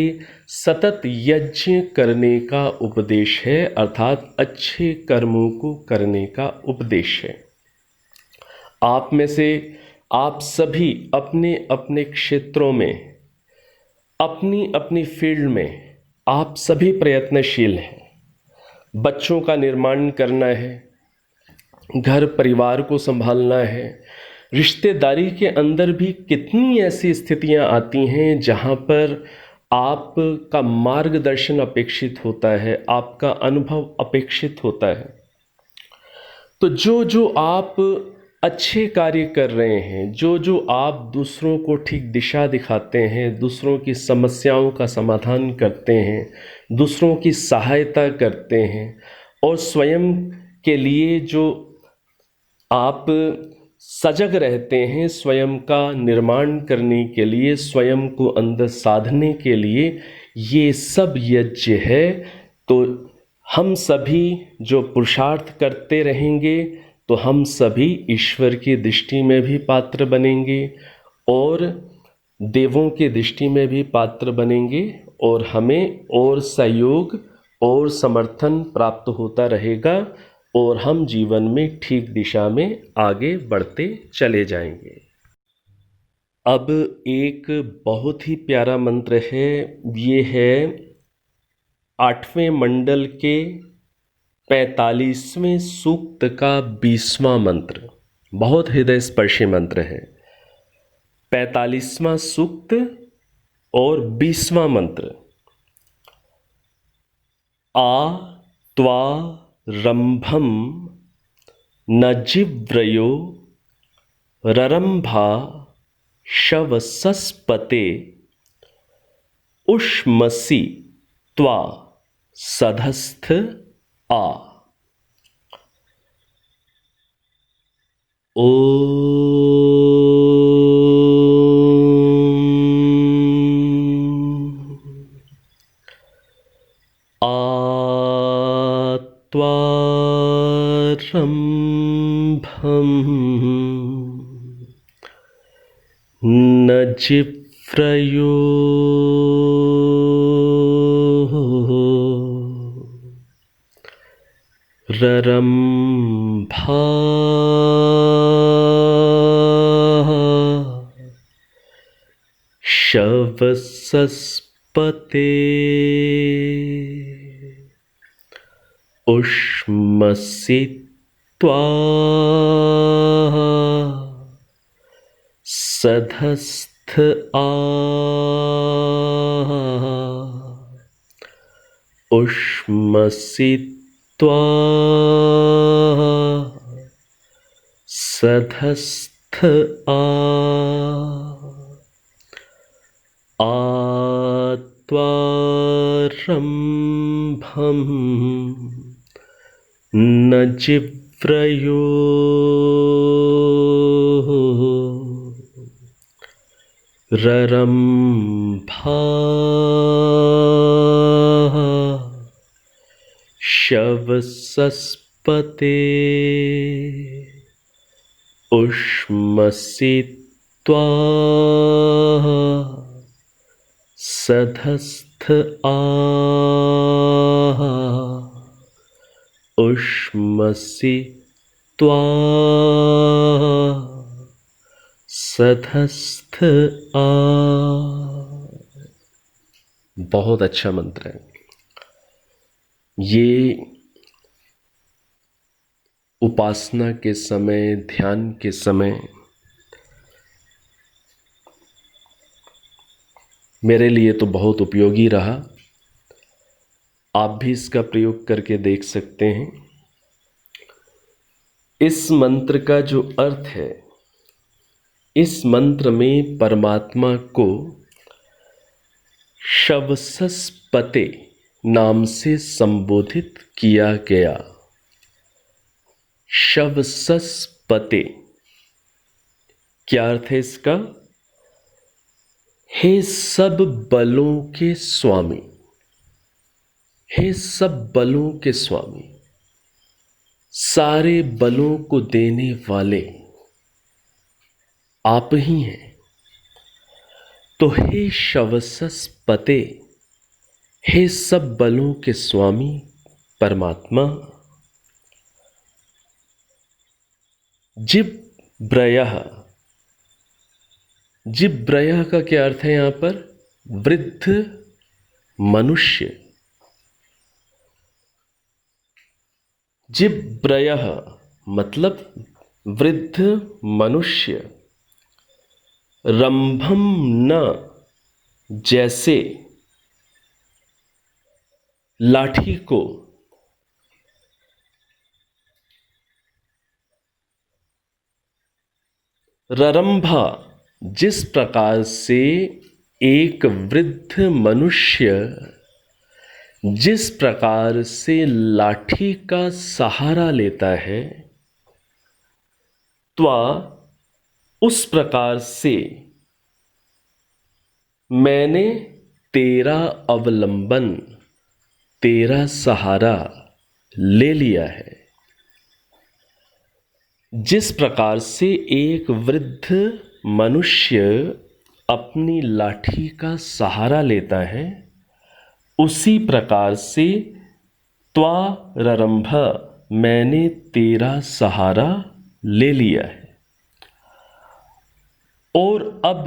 सतत यज्ञ करने का उपदेश है, अर्थात अच्छे कर्मों को करने का उपदेश है। आप में से आप सभी अपने अपने क्षेत्रों में, अपनी अपनी फील्ड में आप सभी प्रयत्नशील हैं। बच्चों का निर्माण करना है, घर परिवार को संभालना है, रिश्तेदारी के अंदर भी कितनी ऐसी स्थितियां आती हैं जहां पर आपका मार्गदर्शन अपेक्षित होता है, आपका अनुभव अपेक्षित होता है। तो जो आप अच्छे कार्य कर रहे हैं, जो आप दूसरों को ठीक दिशा दिखाते हैं, दूसरों की समस्याओं का समाधान करते हैं, दूसरों की सहायता करते हैं और स्वयं के लिए जो आप सजग रहते हैं, स्वयं का निर्माण करने के लिए, स्वयं को अंदर साधने के लिए, ये सब यज्ञ है। तो हम सभी जो पुरुषार्थ करते रहेंगे तो हम सभी ईश्वर की दृष्टि में भी पात्र बनेंगे और देवों के दृष्टि में भी पात्र बनेंगे और हमें और सहयोग और समर्थन प्राप्त होता रहेगा। और हम जीवन में ठीक दिशा में आगे बढ़ते चले जाएंगे। अब एक बहुत ही प्यारा मंत्र है, ये है 8वें मंडल के 45वें सूक्त का 20वां मंत्र। बहुत हृदय स्पर्शी मंत्र है। 45वां सूक्त और 20वां मंत्र। आ त्वा रंभम न जिव्रयो ररंभा शवसस्पते उष्मसि त्वा सधस्थ आ। ओ आ त्वा रंभम न जिव्रयो ररंभा शवसस्पते उष्मसि त्वा सधस्थ आ। उष्मसि त्वा सधस्थ आ। आ त्वा रंभम न जिव्रयो ररंभा शवसस्पते उष्मसि त्वा सधस्थ आ। उष्मसि त्वा सधस्थ आ। बहुत अच्छा मंत्र है ये। उपासना के समय, ध्यान के समय मेरे लिए तो बहुत उपयोगी रहा। आप भी इसका प्रयोग करके देख सकते हैं। इस मंत्र का जो अर्थ है, इस मंत्र में परमात्मा को शवसस्पते नाम से संबोधित किया गया। शवसस्पते क्या अर्थ है इसका? हे सब बलों के स्वामी, हे सब बलों के स्वामी, सारे बलों को देने वाले आप ही हैं। तो हे शवसस्पते, हे सब बलों के स्वामी परमात्मा। जिब्रयः, जिब्रयः का क्या अर्थ है यहां पर? वृद्ध मनुष्य। जिब्रयः मतलब वृद्ध मनुष्य। रंभम न जैसे लाठी को, ररंभा जिस प्रकार से एक वृद्ध मनुष्य जिस प्रकार से लाठी का सहारा लेता है, त्वा उस प्रकार से मैंने तेरा अवलंबन, तेरा सहारा ले लिया है। जिस प्रकार से एक वृद्ध मनुष्य अपनी लाठी का सहारा लेता है, उसी प्रकार से त्वा ररंभ मैंने तेरा सहारा ले लिया है और अब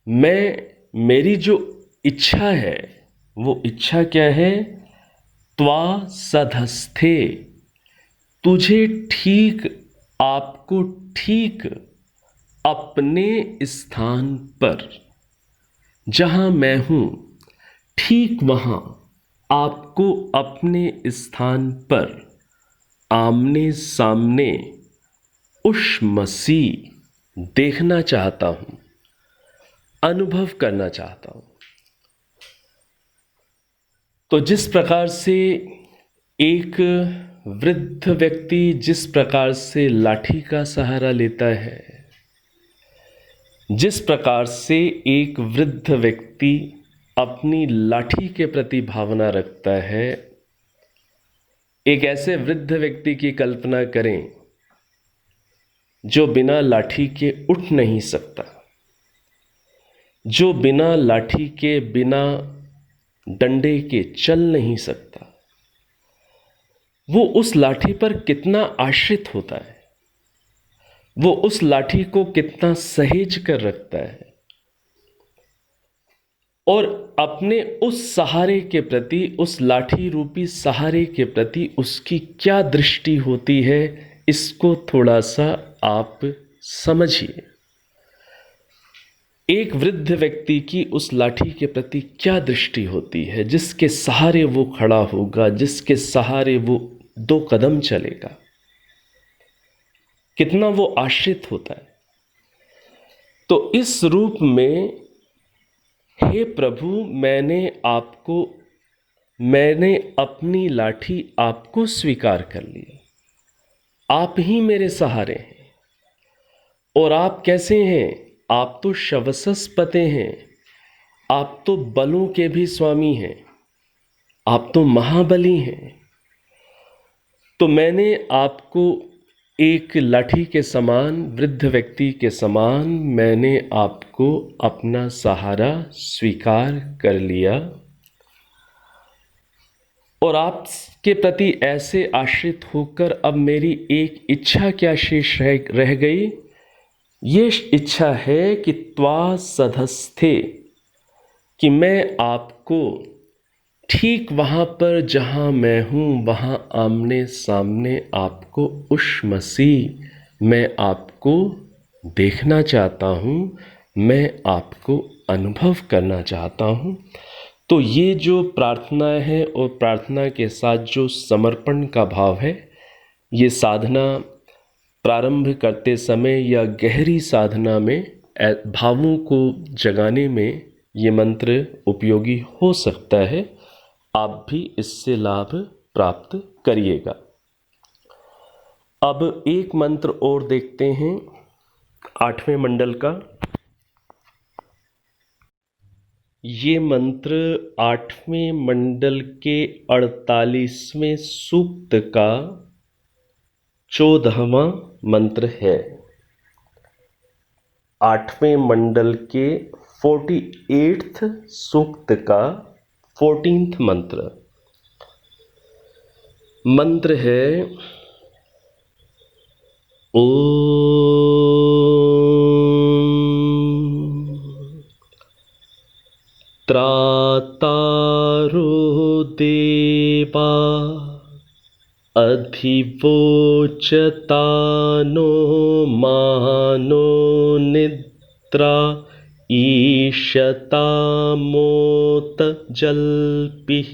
मेरी जो इच्छा है वो इच्छा क्या है? त्वा सधस्थे, तुझे ठीक, आपको ठीक अपने स्थान पर, जहां मैं हूं ठीक वहां आपको अपने स्थान पर आमने सामने उष्मसी देखना चाहता हूं, अनुभव करना चाहता हूं। तो जिस प्रकार से एक वृद्ध व्यक्ति जिस प्रकार से लाठी का सहारा लेता है, जिस प्रकार से एक वृद्ध व्यक्ति अपनी लाठी के प्रति भावना रखता है, एक ऐसे वृद्ध व्यक्ति की कल्पना करें जो बिना लाठी के उठ नहीं सकता, जो बिना लाठी के, बिना डंडे के चल नहीं सकता। वो उस लाठी पर कितना आश्रित होता है, वो उस लाठी को कितना सहेज कर रखता है और अपने उस सहारे के प्रति, उस लाठी रूपी सहारे के प्रति उसकी क्या दृष्टि होती है, इसको थोड़ा सा आप समझिए। एक वृद्ध व्यक्ति की उस लाठी के प्रति क्या दृष्टि होती है, जिसके सहारे वो खड़ा होगा, जिसके सहारे वो 2 कदम चलेगा, कितना वो आश्रित होता है। तो इस रूप में हे प्रभु, मैंने अपनी लाठी आपको स्वीकार कर ली। आप ही मेरे सहारे हैं। और आप कैसे हैं? आप तो शवसस्पते हैं, आप तो बलों के भी स्वामी हैं, आप तो महाबली हैं। तो मैंने आपको एक लाठी के समान, वृद्ध व्यक्ति के समान, मैंने आपको अपना सहारा स्वीकार कर लिया और आपके प्रति ऐसे आश्रित होकर अब मेरी एक इच्छा क्या शेष रह गई? ये इच्छा है कि त्वा सधस्थे, कि मैं आपको ठीक वहाँ पर जहाँ मैं हूँ, वहाँ आमने सामने आपको उष्मसी, मैं आपको देखना चाहता हूँ, मैं आपको अनुभव करना चाहता हूँ। तो ये जो प्रार्थना है और प्रार्थना के साथ जो समर्पण का भाव है, ये साधना प्रारंभ करते समय या गहरी साधना में भावों को जगाने में ये मंत्र उपयोगी हो सकता है। आप भी इससे लाभ प्राप्त करिएगा। अब एक मंत्र और देखते हैं 8वें मंडल का। ये मंत्र 8वें मंडल के 48वें सूक्त का 14वां मंत्र है। 8वें मंडल के 48th सूक्त का 14th मंत्र। मंत्र है त्रातारो देवा अधिवोचतानो मानो निद्रा ईशतामोत जल्पिः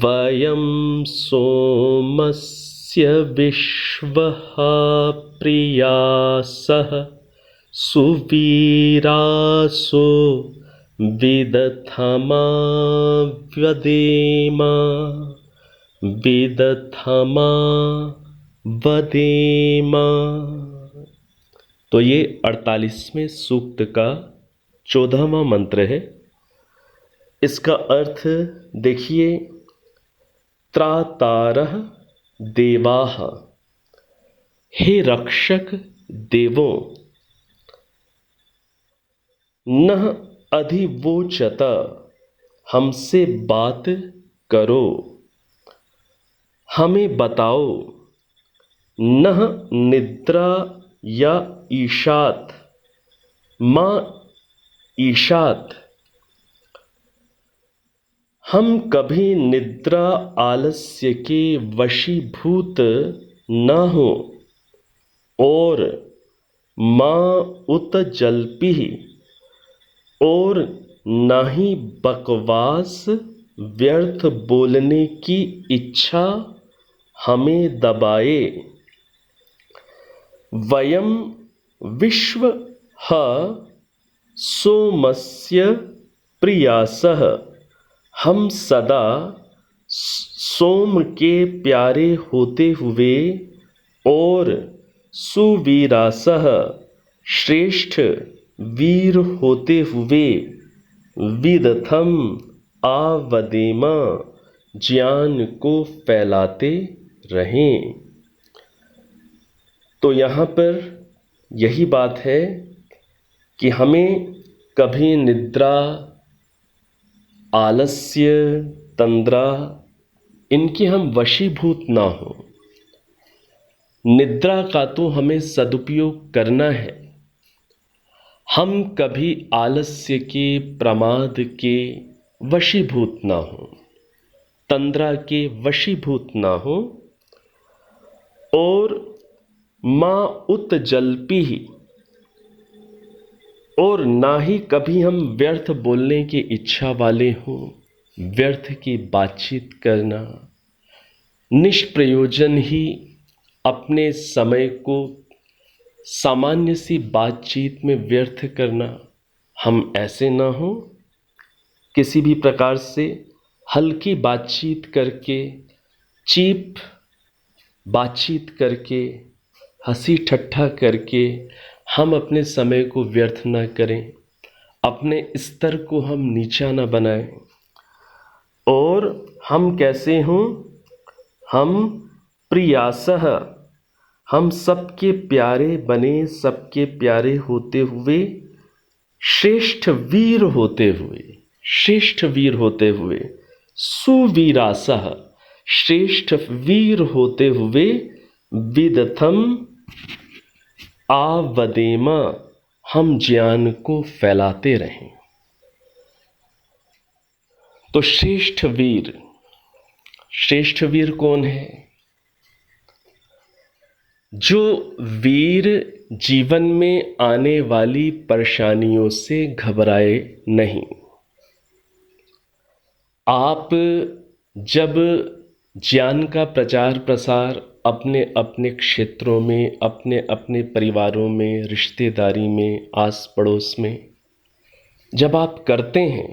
वयं सोमस्य विश्वः प्रियासः सुवीरासो विदथमा व्यदेमा विदथमा वदेमा। तो ये 48वें सूक्त का 14वां मंत्र है। इसका अर्थ देखिए, त्रातारः देवाः, हे रक्षक देवों, नः अधिवोचत, हमसे बात करो, हमें बताओ, नह निद्रा या ईशात माँ ईशात, हम कभी निद्रा आलस्य के वशीभूत न हो और माँ उत जल्पी, और न ही बकवास व्यर्थ बोलने की इच्छा हमें दबाए। वयम विश्व सोमस्य प्रियासः, हम सदा सोम के प्यारे होते हुए और सुवीरासः श्रेष्ठ वीर होते हुए विदथम आवदेमा, ज्ञान को फैलाते रहें। तो यहाँ पर यही बात है कि हमें कभी निद्रा, आलस्य, तंद्रा इनके हम वशीभूत ना हो। निद्रा का तो हमें सदुपयोग करना है, हम कभी आलस्य के, प्रमाद के वशीभूत ना हो, तंद्रा के वशीभूत ना हो, और माँ उत जल्पी ही, और ना ही कभी हम व्यर्थ बोलने की इच्छा वाले हों। व्यर्थ की बातचीत करना, निष्प्रयोजन ही अपने समय को सामान्य सी बातचीत में व्यर्थ करना, हम ऐसे ना हो। किसी भी प्रकार से हल्की बातचीत करके, चीप बातचीत करके, हंसी ठट्ठा करके हम अपने समय को व्यर्थ ना करें, अपने स्तर को हम नीचा ना बनाएं। और हम कैसे हों? हम प्रियासः, हम सबके प्यारे बने, सबके प्यारे होते हुए, श्रेष्ठ वीर होते हुए, श्रेष्ठ वीर होते हुए, सुवीरासः, श्रेष्ठ वीर होते हुए, विदथम आवदेमा, हम ज्ञान को फैलाते रहें। तो श्रेष्ठ वीर कौन है? जो वीर जीवन में आने वाली परेशानियों से घबराए नहीं। आप जब ज्ञान का प्रचार प्रसार अपने अपने क्षेत्रों में, अपने अपने परिवारों में, रिश्तेदारी में, आस पड़ोस में जब आप करते हैं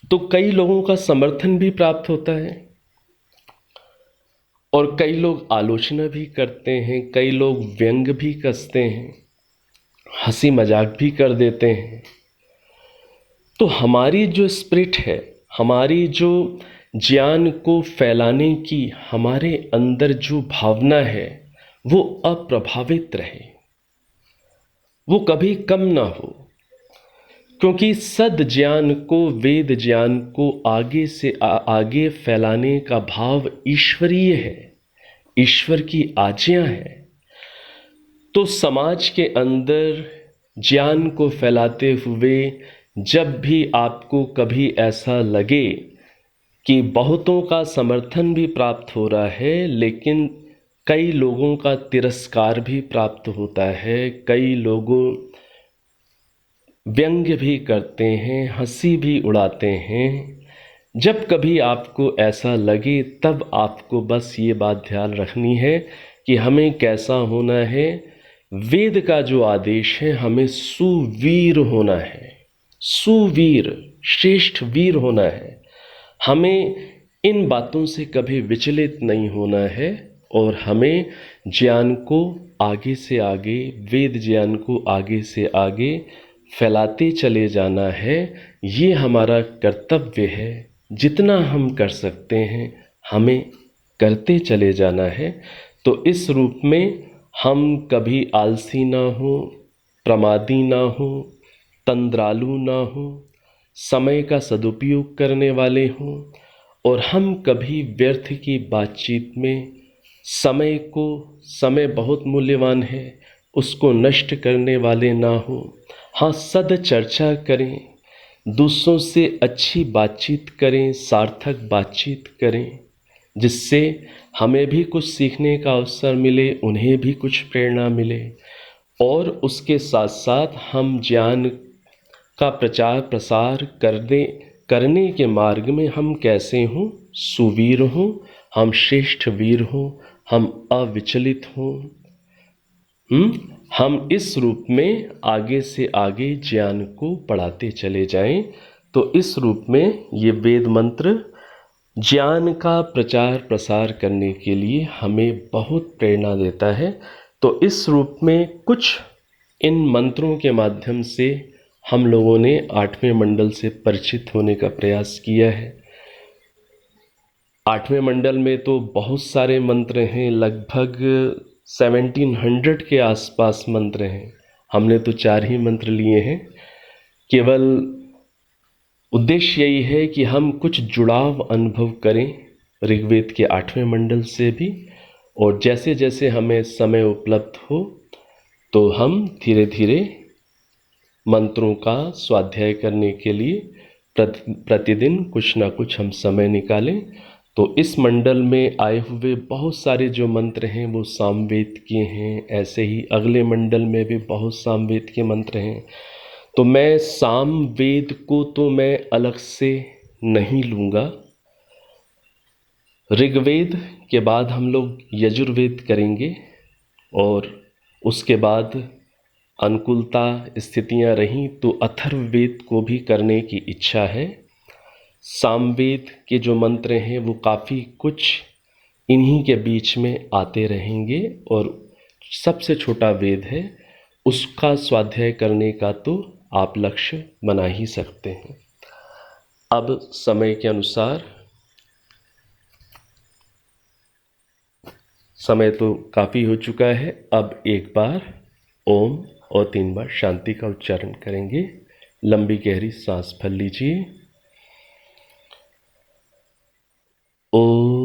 तो कई लोगों का समर्थन भी प्राप्त होता है और कई लोग आलोचना भी करते हैं, कई लोग व्यंग भी कसते हैं, हंसी मजाक भी कर देते हैं। तो हमारी जो स्पिरिट है, हमारी जो ज्ञान को फैलाने की हमारे अंदर जो भावना है, वो अप्रभावित रहे, वो कभी कम ना हो। क्योंकि सद ज्ञान को, वेद ज्ञान को आगे से आगे फैलाने का भाव ईश्वरीय है, ईश्वर की आज्ञा है। तो समाज के अंदर ज्ञान को फैलाते हुए जब भी आपको कभी ऐसा लगे कि बहुतों का समर्थन भी प्राप्त हो रहा है लेकिन कई लोगों का तिरस्कार भी प्राप्त होता है, कई लोगों व्यंग्य भी करते हैं, हंसी भी उड़ाते हैं, जब कभी आपको ऐसा लगे तब आपको बस ये बात ध्यान रखनी है कि हमें कैसा होना है। वेद का जो आदेश है, हमें सुवीर होना है, सुवीर, श्रेष्ठ वीर होना है। हमें इन बातों से कभी विचलित नहीं होना है और हमें ज्ञान को आगे से आगे, वेद ज्ञान को आगे से आगे फैलाते चले जाना है। ये हमारा कर्तव्य है। जितना हम कर सकते हैं हमें करते चले जाना है। तो इस रूप में हम कभी आलसी ना हो, प्रमादी ना हो, तंद्रालु ना हो, समय का सदुपयोग करने वाले हों और हम कभी व्यर्थ की बातचीत में समय बहुत मूल्यवान है, उसको नष्ट करने वाले ना हो। हाँ, सद चर्चा करें, दूसरों से अच्छी बातचीत करें, सार्थक बातचीत करें, जिससे हमें भी कुछ सीखने का अवसर मिले, उन्हें भी कुछ प्रेरणा मिले। और उसके साथ साथ हम ज्ञान का प्रचार प्रसार करने के मार्ग में हम कैसे हों, सुवीर हों, हम श्रेष्ठ वीर हों, हम अविचलित हों। हम इस रूप में आगे से आगे ज्ञान को बढ़ाते चले जाएं। तो इस रूप में ये वेद मंत्र ज्ञान का प्रचार प्रसार करने के लिए हमें बहुत प्रेरणा देता है। तो इस रूप में कुछ इन मंत्रों के माध्यम से हम लोगों ने 8वें मंडल से परिचित होने का प्रयास किया है। 8वें मंडल में तो बहुत सारे मंत्र हैं, लगभग 1700 के आसपास मंत्र हैं। हमने तो 4 ही मंत्र लिए हैं। केवल उद्देश्य यही है कि हम कुछ जुड़ाव अनुभव करें ऋग्वेद के 8वें मंडल से भी, और जैसे जैसे हमें समय उपलब्ध हो तो हम धीरे धीरे मंत्रों का स्वाध्याय करने के लिए प्रतिदिन कुछ ना कुछ हम समय निकालें। तो इस मंडल में आए हुए बहुत सारे जो मंत्र हैं वो सामवेद के हैं। ऐसे ही अगले मंडल में भी बहुत सामवेद के मंत्र हैं। तो मैं सामवेद को तो मैं अलग से नहीं लूँगा। ऋग्वेद के बाद हम लोग यजुर्वेद करेंगे, और उसके बाद अनुकूलता स्थितियां रहीं तो अथर्ववेद को भी करने की इच्छा है। सामवेद के जो मंत्र हैं वो काफ़ी कुछ इन्हीं के बीच में आते रहेंगे, और सबसे छोटा वेद है, उसका स्वाध्याय करने का तो आप लक्ष्य बना ही सकते हैं। अब समय के अनुसार, समय तो काफ़ी हो चुका है, अब एक बार ओम और 3 बार शांति का उच्चारण करेंगे। लंबी गहरी सांस भर लीजिए। ओम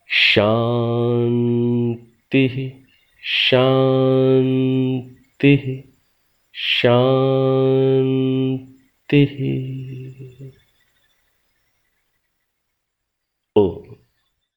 शांति शांति शांति।